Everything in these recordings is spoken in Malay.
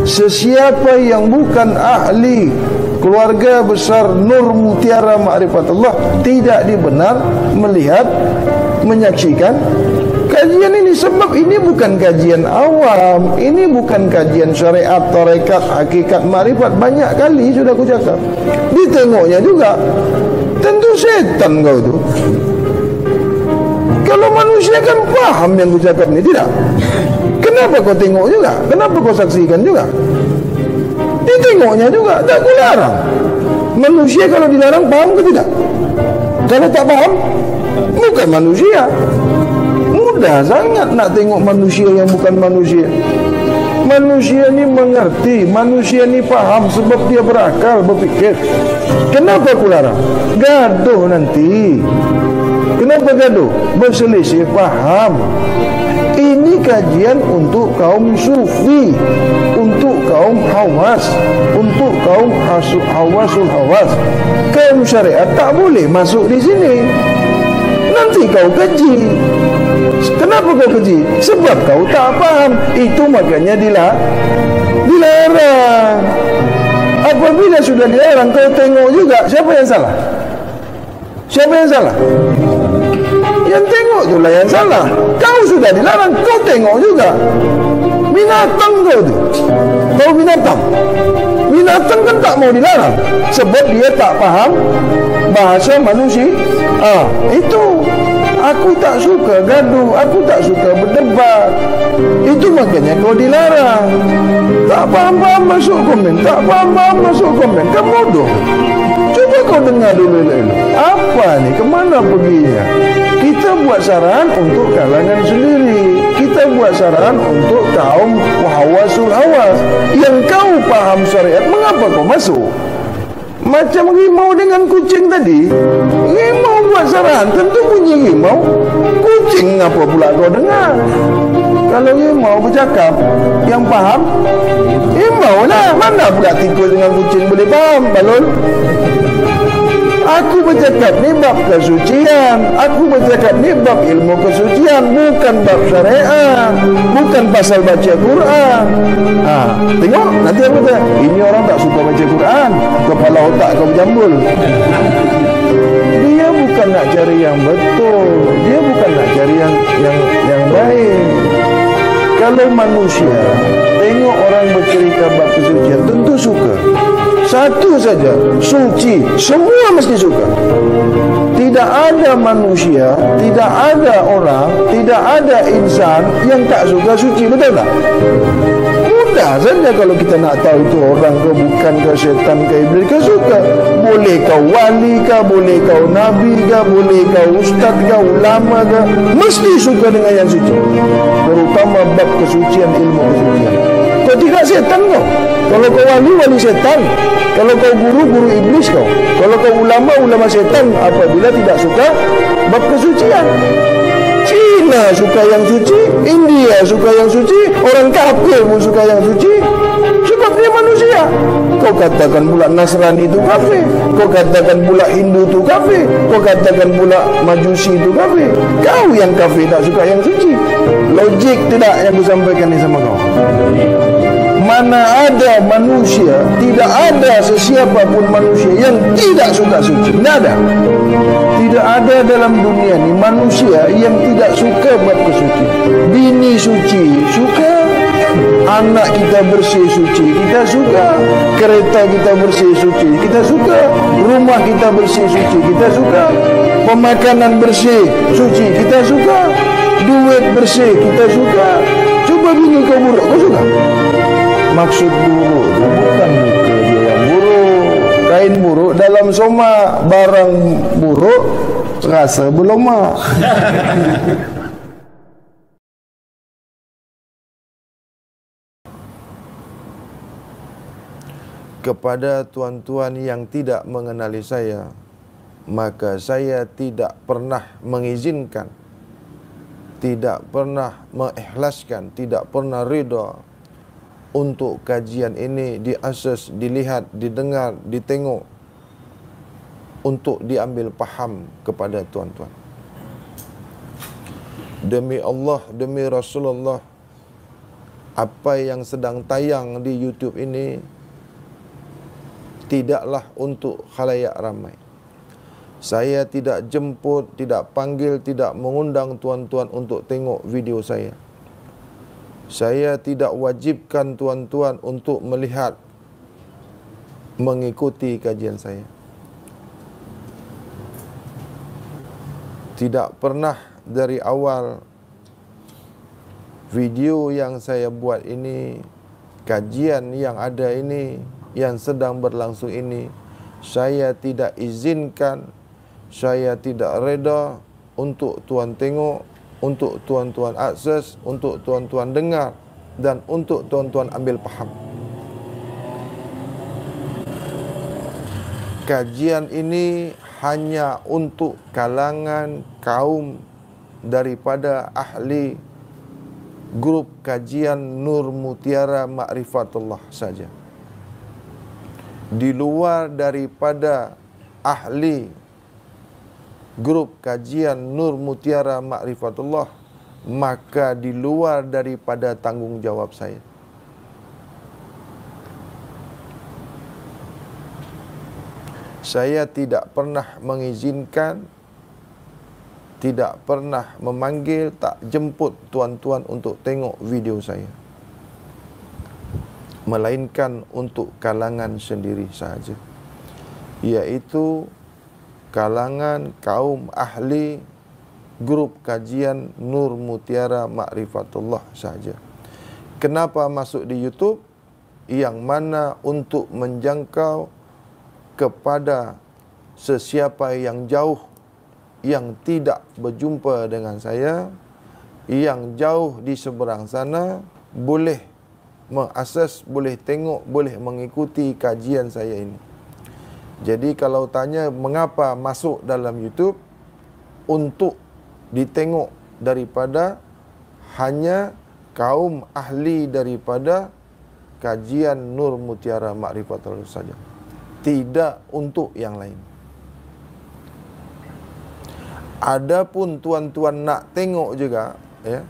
Sesiapa yang bukan ahli keluarga besar Nur Mutiara Ma'rifatullah tidak dibenar melihat, menyaksikan kajian ini. Sebab ini bukan kajian awam, ini bukan kajian syariat, tarekat, hakikat, ma'rifat. Banyak kali sudah aku cakap. Ditengoknya juga tentu setan kau tu. Kalau manusia kan paham yang aku cakap ni, tidak? Kenapa kau tengok juga? Kenapa kau saksikan juga? Ditengoknya juga, tak aku larang. Manusia kalau dilarang paham ke tidak? Kalau tak paham, bukan manusia. Mudah sangat nak tengok manusia yang bukan manusia. Manusia ni mengerti, manusia ni faham sebab dia berakal, berfikir. Kenapa aku larang? Gaduh nanti. Kenapa gaduh? Berselisih faham. Ini kajian untuk kaum sufi, untuk kaum hawas, untuk kaum hawasul hawas. Kaum syariat tak boleh masuk di sini. Nanti kau keji. Kenapa kau keji? Sebab kau tak faham. Itu makanya dilarang. Apabila sudah dilarang, kau tengok juga. Siapa yang salah? Siapa yang salah? Yang tengok itulah yang salah. Kau sudah dilarang, kau tengok juga. Binatang kau tu. Kau binatang. Binatang kan tak mau dilarang sebab dia tak faham bahasa manusia. Itu. Aku tak suka gaduh, aku tak suka berdebat. Itu makanya kau dilarang. Tak faham-faham masuk komen, tak faham-faham masuk komen. Kau bodoh. Cuba kau dengar dulu. Apa ni? Kemana perginya? Kita buat saran untuk kalangan sendiri. Kita buat saran untuk kaum hawasul hawas. Yang kau faham syariat, mengapa kau masuk? Macam rimau dengan kucing tadi. Rimau buat saran, tentu bunyi rimau. Kucing apa pula kau dengar? Kalau rimau bercakap, yang faham rimau lah. Mana pula tikus dengan kucing boleh faham, Balul? Aku bercakap ni bab kesucian. Aku bercakap ni bab ilmu kesucian, bukan bab syariat, bukan pasal baca Quran. Tengok nanti aku kata, ini orang tak suka baca Quran, kepala otak kau berjambul. Dia bukan nak cari yang betul, dia bukan nak cari yang baik. Kalau manusia tengok orang bercerita bab kesucian, tentu suka. Satu saja, suci, semua mesti suka. Tidak ada manusia, tidak ada orang, tidak ada insan yang tak suka suci, betul tak? Mudah saja kalau kita nak tahu itu orang ke bukan ke, setan ke, iblis ke, suka. Boleh kau wali ke, boleh kau nabi ke, boleh kau ustaz ke, ulama ke, mesti suka dengan yang suci. Terutama bab kesucian, ilmu kesucian. Kau tidak setan kau. Kalau kau wali setan. Kalau kau guru iblis kau. Kalau kau ulama setan apabila tidak suka bab kesucian. Cina suka yang suci, India suka yang suci, orang kafir pun suka yang suci. Sebab dia manusia. Kau katakan pula Nasrani itu kafir, kau katakan pula Hindu itu kafir, kau katakan pula Majusi itu kafir. Kau yang kafir tak suka yang suci. Logik tidak yang aku sampaikan ni sama kau? Mana ada manusia, tidak ada sesiapa pun manusia yang tidak suka suci. Tidak ada. Tidak ada dalam dunia ni manusia yang tidak suka bab kesucian. Bini suci, suka. Anak kita bersih suci, kita suka. Kereta kita bersih suci, kita suka. Rumah kita bersih suci, kita suka. Pemakanan bersih suci, kita suka. Duit bersih, kita suka. Coba bini kau buruk, kau suka? Maksud buruk itu bukan muka dia yang buruk. Kain buruk dalam soma, barang buruk rasa beloma. Kepada tuan-tuan yang tidak mengenali saya, maka saya tidak pernah mengizinkan, tidak pernah mengikhlaskan, tidak pernah ridha untuk kajian ini diasas, dilihat, didengar, ditengok untuk diambil faham kepada tuan-tuan. Demi Allah, demi Rasulullah, apa yang sedang tayang di YouTube ini tidaklah untuk khalayak ramai. Saya tidak jemput, tidak panggil, tidak mengundang tuan-tuan untuk tengok video saya. Saya tidak wajibkan tuan-tuan untuk melihat, mengikuti kajian saya. Tidak pernah dari awal video yang saya buat ini, kajian yang ada ini, yang sedang berlangsung ini, saya tidak izinkan, saya tidak reda untuk tuan tengok, untuk tuan-tuan akses, untuk tuan-tuan dengar, dan untuk tuan-tuan ambil faham. Kajian ini hanya untuk kalangan kaum daripada ahli grup kajian Nur Mutiara Ma'rifatullah saja. Di luar daripada ahli grup kajian Nur Mutiara Ma'rifatullah, maka di luar daripada tanggungjawab saya. Saya tidak pernah mengizinkan, tidak pernah memanggil, tak jemput tuan-tuan untuk tengok video saya, melainkan untuk kalangan sendiri sahaja, iaitu kalangan kaum ahli grup kajian Nur Mutiara Ma'rifatullah sahaja. Kenapa masuk di YouTube? Yang mana untuk menjangkau kepada sesiapa yang jauh, yang tidak berjumpa dengan saya, yang jauh di seberang sana, boleh mengakses, boleh tengok, boleh mengikuti kajian saya ini. Jadi kalau tanya mengapa masuk dalam YouTube, untuk ditengok daripada hanya kaum ahli daripada kajian Nur Mutiara Ma'rifatullah saja, tidak untuk yang lain. Adapun tuan-tuan nak tengok juga, ya,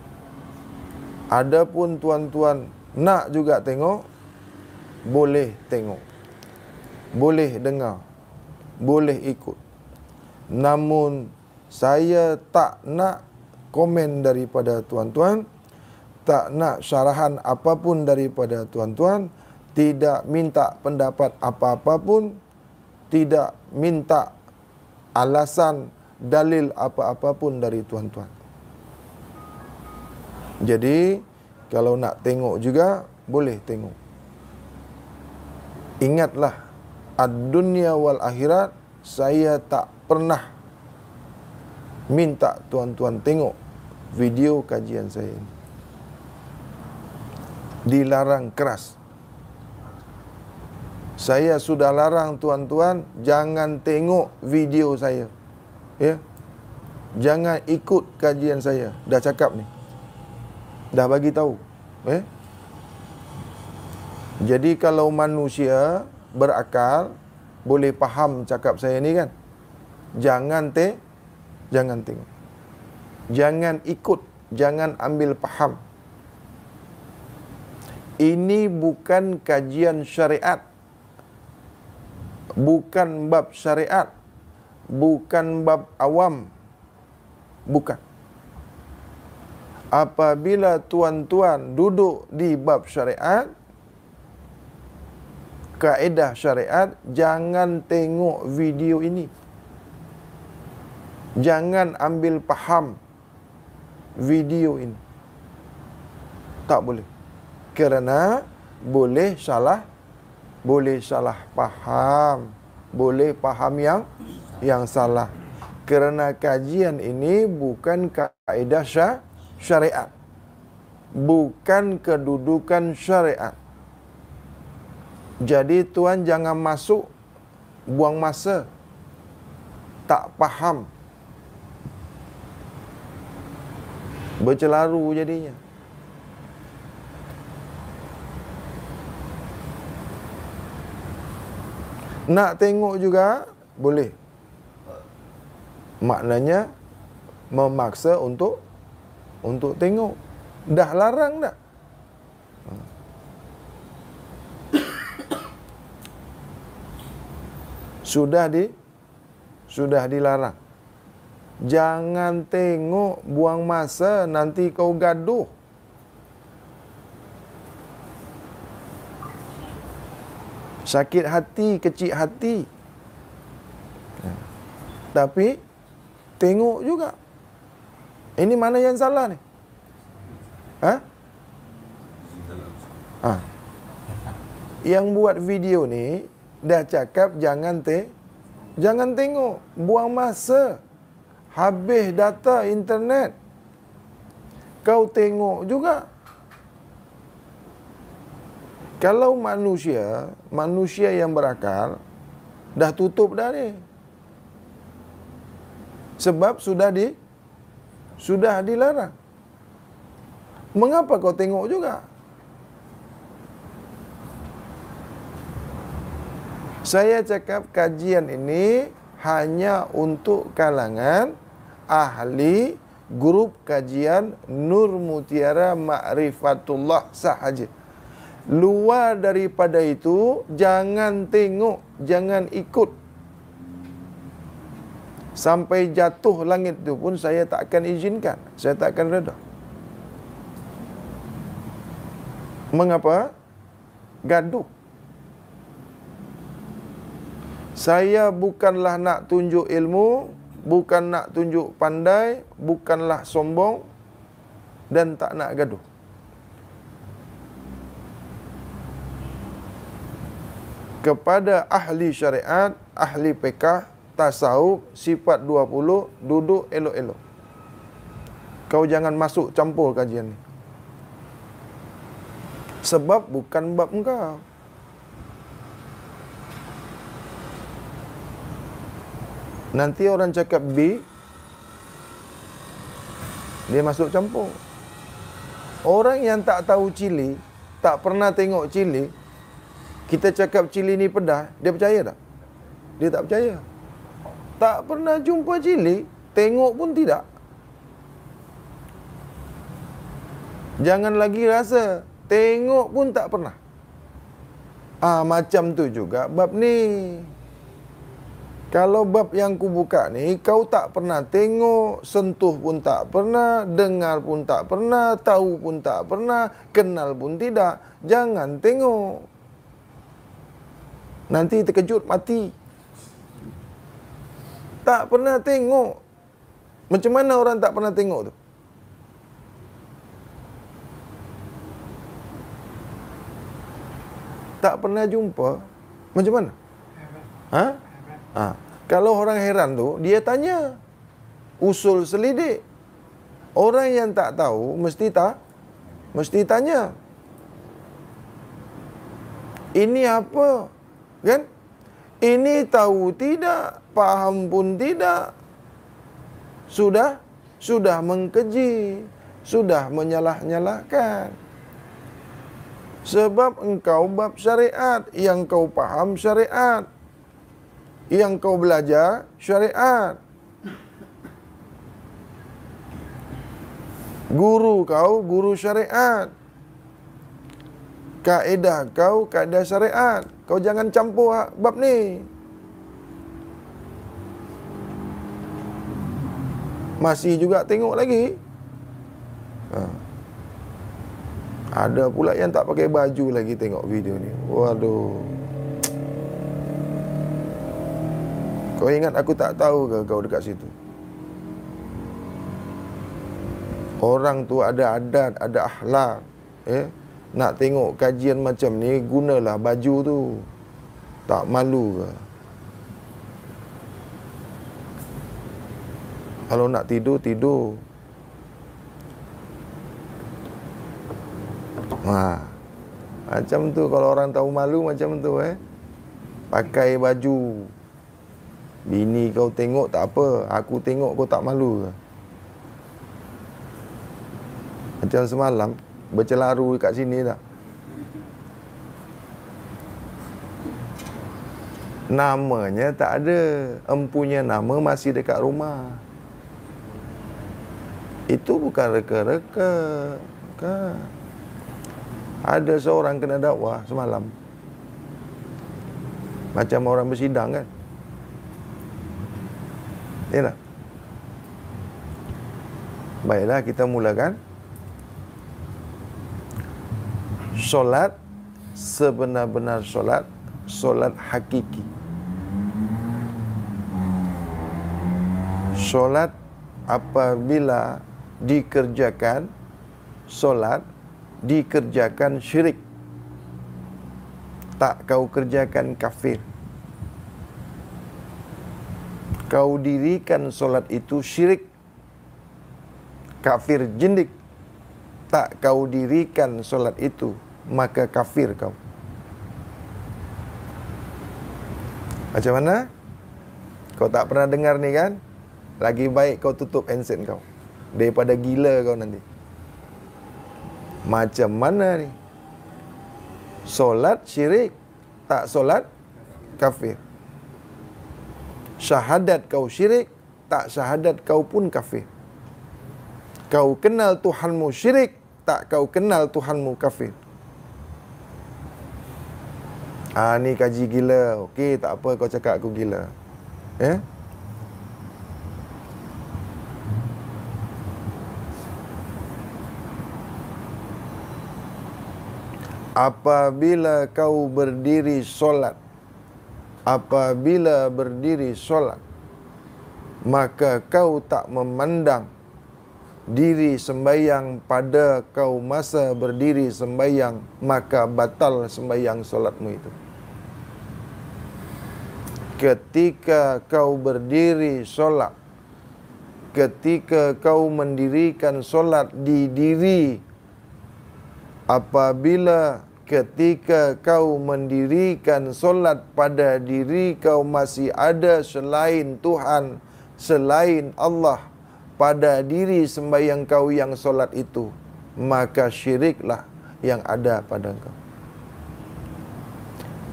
adapun tuan-tuan nak juga tengok, boleh tengok, boleh dengar, boleh ikut. Namun saya tak nak komen daripada tuan-tuan, tak nak syarahan apapun daripada tuan-tuan, tidak minta pendapat apa-apa pun, tidak minta alasan dalil apa-apa pun dari tuan-tuan. Jadi kalau nak tengok juga boleh tengok. Ingatlah, ad-dunya wal akhirat, saya tak pernah minta tuan-tuan tengok video kajian saya ini. Dilarang keras. Saya sudah larang tuan-tuan, jangan tengok video saya, ya, jangan ikut kajian saya. Dah cakap ni, dah bagi tahu, ya. Jadi kalau manusia berakal boleh faham cakap saya ni kan, jangan tengok, jangan ikut, jangan ambil faham. Ini bukan kajian syariat, bukan bab syariat, bukan bab awam, bukan. Apabila tuan-tuan duduk di bab syariat, kaedah syariat, jangan tengok video ini, jangan ambil faham video ini, tak boleh. Kerana boleh salah faham, boleh faham yang salah. Kerana kajian ini bukan kaedah syariat, bukan kedudukan syariat. Jadi tuan jangan masuk buang masa, tak faham, bercelaru jadinya. Nak tengok juga boleh. Maknanya memaksa untuk tengok. Dah larang dah. sudah dilarang. Jangan tengok, buang masa, nanti kau gaduh. Sakit hati, kecil hati. Tapi tengok juga. Ini mana yang salah ni? Yang buat video ni dah cakap jangan tengok, buang masa. Habis data internet. Kau tengok juga. Kalau manusia yang berakal dah tutup dah ni. Sebab sudah dilarang. Mengapa kau tengok juga? Saya cakap kajian ini hanya untuk kalangan ahli grup kajian Nur Mutiara Ma'rifatullah sahaja. Luar daripada itu, jangan tengok, jangan ikut. Sampai jatuh langit itu pun saya tak akan izinkan. Saya tak akan reda. Mengapa? Gaduh. Saya bukanlah nak tunjuk ilmu, bukan nak tunjuk pandai, bukanlah sombong, dan tak nak gaduh. Kepada ahli syariat, ahli fiqh, tasawuf, sifat 20, duduk elok-elok. Kau jangan masuk campur kajian ni. Sebab bukan bab engkau. Nanti orang cakap B, dia masuk campur. Orang yang tak tahu cili, tak pernah tengok cili, kita cakap cili ni pedas, dia percaya tak? Dia tak percaya. Tak pernah jumpa cili, tengok pun tidak. Jangan lagi rasa, tengok pun tak pernah. Macam tu juga bab ni. Kalau bab yang ku buka ni, kau tak pernah tengok, sentuh pun tak pernah, dengar pun tak pernah, tahu pun tak pernah, kenal pun tidak. Jangan tengok. Nanti terkejut mati. Tak pernah tengok. Macam mana orang tak pernah tengok tu? Tak pernah jumpa. Macam mana? Kalau orang heran tu, dia tanya. Usul selidik. Orang yang tak tahu, mesti tanya. Ini apa? Kan? Ini tahu tidak, faham pun tidak. Sudah mengkeji, sudah menyalah-nyalahkan. Sebab engkau bab syariat, yang kau faham syariat, yang kau belajar syariat. Guru kau guru syariat. Kaedah kau kaedah syariat. Kau jangan campur bab ni. Masih juga tengok lagi. Ada pula yang tak pakai baju lagi tengok video ni. Waduh. Kau ingat aku tak tahu ke kau dekat situ? Orang tu ada adat, ada akhlak. Nak tengok kajian macam ni, gunalah baju tu. Tak malu ke? Kalau nak tidur, tidur. Macam tu kalau orang tahu malu macam tu pakai baju. Bini kau tengok tak apa, aku tengok kau tak malu ke? Macam semalam bercelaru dekat sini tak? Namanya tak ada. Empunya nama masih dekat rumah. Itu bukan reka-reka. Bukan. Ada seorang kena dakwah semalam. Macam orang bersidang kan. Ya tak? Baiklah, kita mulakan. Solat sebenar-benar solat, solat hakiki. Solat apabila dikerjakan, solat dikerjakan syirik, tak kau kerjakan kafir. Kau dirikan solat itu syirik, kafir jindik. Tak kau dirikan solat itu, maka kafir kau. Macam mana? Kau tak pernah dengar ni kan? Lagi baik kau tutup handset kau daripada gila kau nanti. Macam mana ni? Solat syirik, tak solat kafir. Syahadat kau syirik, tak syahadat kau pun kafir. Kau kenal Tuhanmu syirik, tak kau kenal Tuhanmu kafir. Ni kaji gila. Okey, tak apa kau cakap aku gila. Ya? Apabila kau berdiri solat, apabila berdiri solat, maka kau tak memandang diri sembahyang pada kau masa berdiri sembahyang, maka batal sembahyang solatmu itu. Ketika kau berdiri solat, ketika kau mendirikan solat di diri, apabila ketika kau mendirikan solat pada diri kau masih ada selain Tuhan, selain Allah pada diri sembahyang kau yang solat itu, maka syiriklah yang ada pada kau.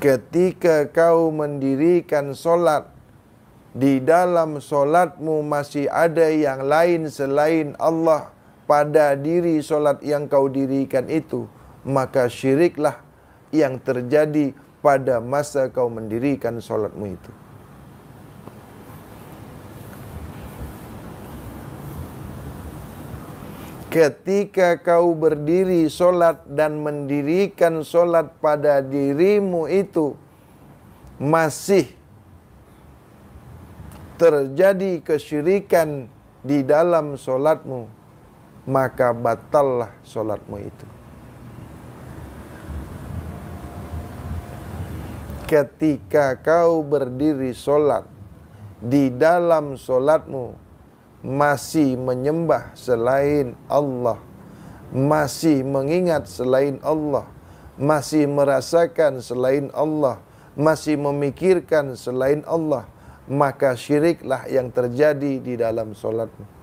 Ketika kau mendirikan solat, di dalam solatmu masih ada yang lain selain Allah pada diri solat yang kau dirikan itu, maka syiriklah yang terjadi pada masa kau mendirikan solatmu itu. Ketika kau berdiri solat dan mendirikan solat pada dirimu itu masih terjadi kesyirikan di dalam solatmu, maka batallah solatmu itu. Ketika kau berdiri solat, di dalam solatmu masih menyembah selain Allah, masih mengingat selain Allah, masih merasakan selain Allah, masih memikirkan selain Allah, maka syiriklah yang terjadi di dalam solatmu.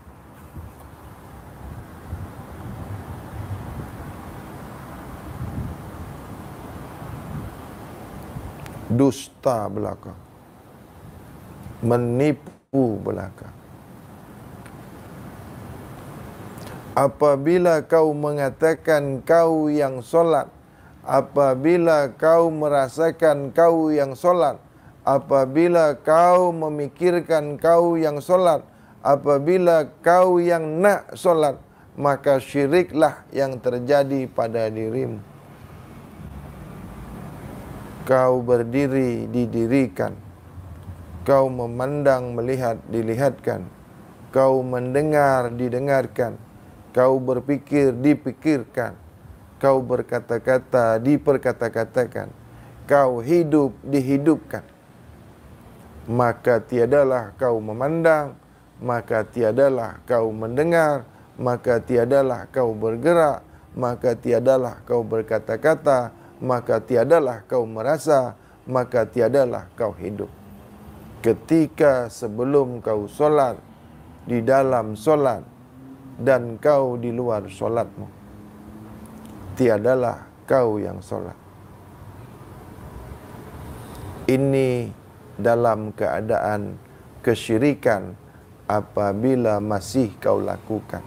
Dusta belaka, menipu belaka. Apabila kau mengatakan kau yang solat, apabila kau merasakan kau yang solat, apabila kau memikirkan kau yang solat, apabila kau yang nak solat, maka syiriklah yang terjadi pada dirimu. Kau berdiri didirikan, kau memandang melihat dilihatkan, kau mendengar didengarkan, kau berpikir dipikirkan, kau berkata-kata diperkata-katakan, kau hidup dihidupkan. Maka tiadalah kau memandang, maka tiadalah kau mendengar, maka tiadalah kau bergerak, maka tiadalah kau berkata-kata, maka tiadalah kau merasa, maka tiadalah kau hidup. Ketika sebelum kau solat, di dalam solat, dan kau di luar solatmu, tiadalah kau yang solat. Ini dalam keadaan kesyirikan apabila masih kau lakukan.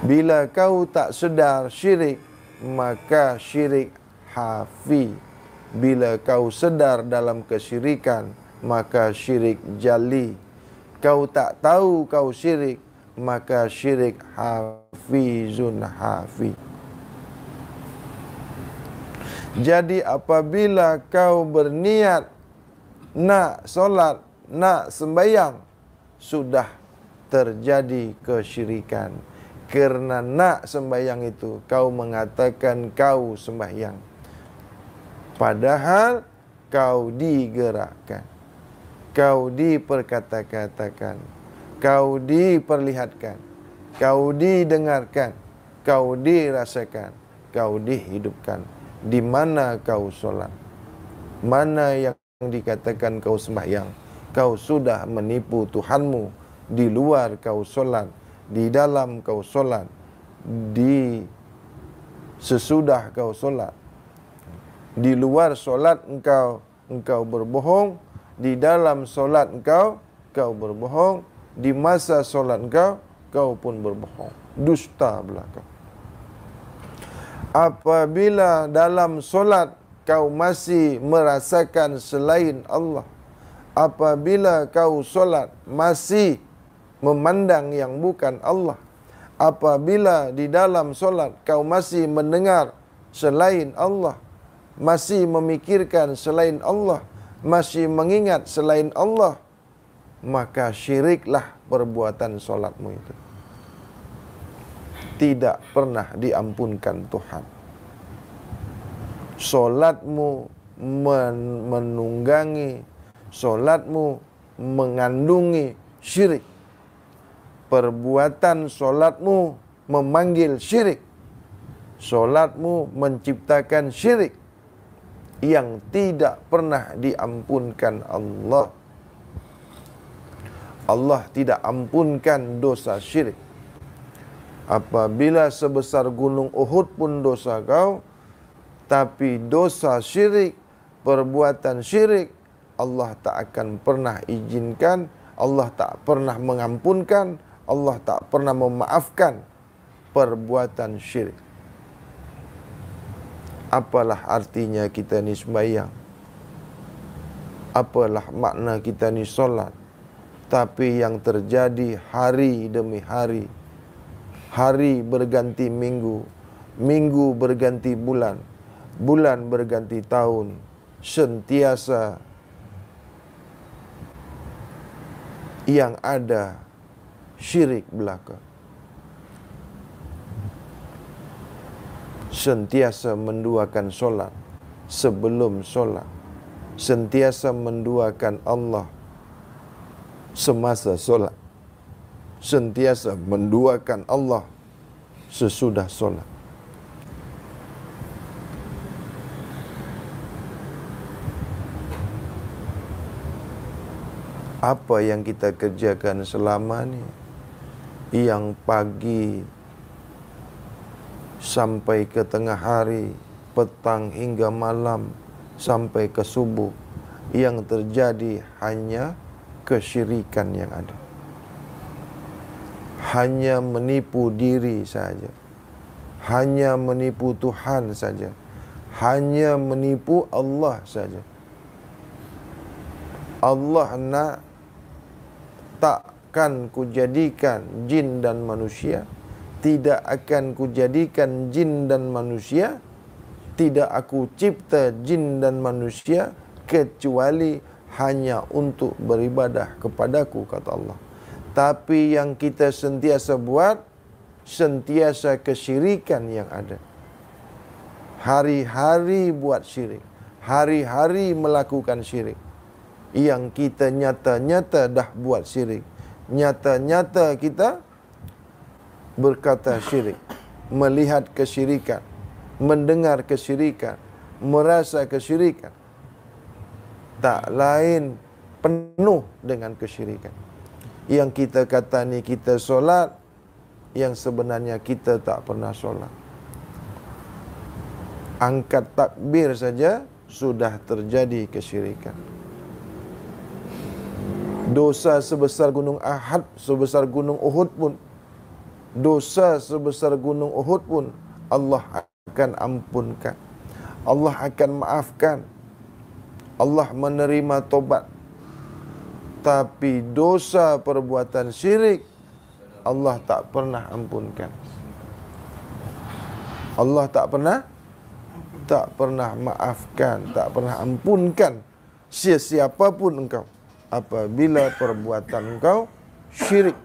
Bila kau tak sedar syirik, maka syirik hafi. Bila kau sedar dalam kesyirikan, maka syirik jali. kau tak tahu kau syirik, maka syirik hafizun hafiz. Jadi apabila kau berniat nak solat, nak sembahyang, sudah terjadi kesyirikan. Kerana nak sembahyang itu kau mengatakan kau sembahyang, padahal kau digerakkan, kau diperkata-katakan, kau diperlihatkan, kau didengarkan, kau dirasakan, kau dihidupkan. Di mana kau solat? Mana yang dikatakan kau sembahyang? Kau sudah menipu Tuhanmu. Di luar kau solat, di dalam kau solat, di sesudah kau solat. Di luar solat engkau berbohong, di dalam solat engkau berbohong, di masa solat kau pun berbohong. Dusta belaka. Apabila dalam solat kau masih merasakan selain Allah, apabila kau solat masih memandang yang bukan Allah, apabila di dalam solat kau masih mendengar selain Allah, masih memikirkan selain Allah, masih mengingat selain Allah, maka syiriklah perbuatan solatmu itu. Tidak pernah diampunkan Tuhan. Solatmu menunggangi, solatmu mengandungi syirik. Perbuatan solatmu memanggil syirik. Solatmu menciptakan syirik yang tidak pernah diampunkan Allah. Allah tidak ampunkan dosa syirik. Apabila sebesar gunung Uhud pun dosa kau, tapi dosa syirik, perbuatan syirik, Allah tak akan pernah izinkan, Allah tak pernah mengampunkan, Allah tak pernah memaafkan perbuatan syirik. Apalah artinya kita ni sembahyang? Apalah makna kita ni solat? Tapi yang terjadi hari demi hari, hari berganti minggu, minggu berganti bulan, bulan berganti tahun, sentiasa yang ada syirik belaka. Sentiasa menduakan solat sebelum solat, sentiasa menduakan Allah semasa solat, sentiasa menduakan Allah sesudah solat. Apa yang kita kerjakan selama ni, yang pagi sampai ke tengah hari, petang hingga malam, sampai ke subuh, yang terjadi hanya kesyirikan yang ada. Hanya menipu diri saja, hanya menipu Tuhan saja, hanya menipu Allah saja. Allah nak takkan kujadikan jin dan manusia, tidak akan kujadikan jin dan manusia, tidak aku cipta jin dan manusia kecuali hanya untuk beribadah kepadaku, kata Allah. Tapi yang kita sentiasa buat, sentiasa kesyirikan yang ada. Hari-hari buat syirik, hari-hari melakukan syirik. Yang kita nyata-nyata dah buat syirik, nyata-nyata kita berkata syirik, melihat kesyirikan, mendengar kesyirikan, merasa kesyirikan. Tak lain penuh dengan kesyirikan. Yang kita kata ni kita solat, yang sebenarnya kita tak pernah solat. Angkat takbir saja sudah terjadi kesyirikan. Dosa sebesar gunung Ahad, sebesar gunung Uhud pun, dosa sebesar gunung Uhud pun Allah akan ampunkan, Allah akan maafkan, Allah menerima tobat. Tapi dosa perbuatan syirik Allah tak pernah ampunkan. Allah tak pernah maafkan, tak pernah ampunkan siapa pun engkau apabila perbuatan engkau syirik.